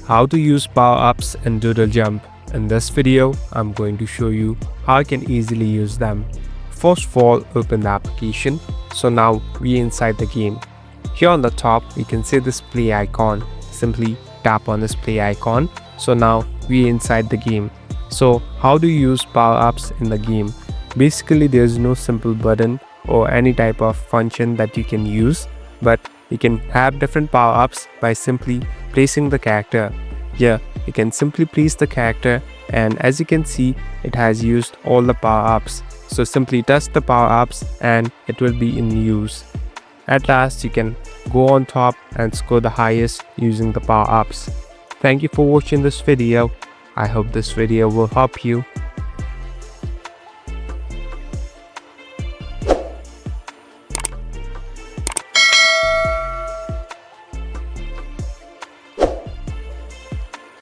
how to use power-ups in Doodle Jump. In this video, I'm going to show you how you can easily use them. First of all, open the application. So now we're inside the game. Here on the top, you can see this play icon. Simply tap on this play icon. So now we're inside the game. So how do you use power-ups in the game? Basically, there's no simple button or any type of function that you can use, but you can have different power-ups by simply placing the character. Here you can simply place the character, and as you can see, it has used all the power-ups. So simply touch the power-ups and it will be in use. At last, you can go on top and score the highest using the power-ups. Thank you for watching this video. I hope this video will help you.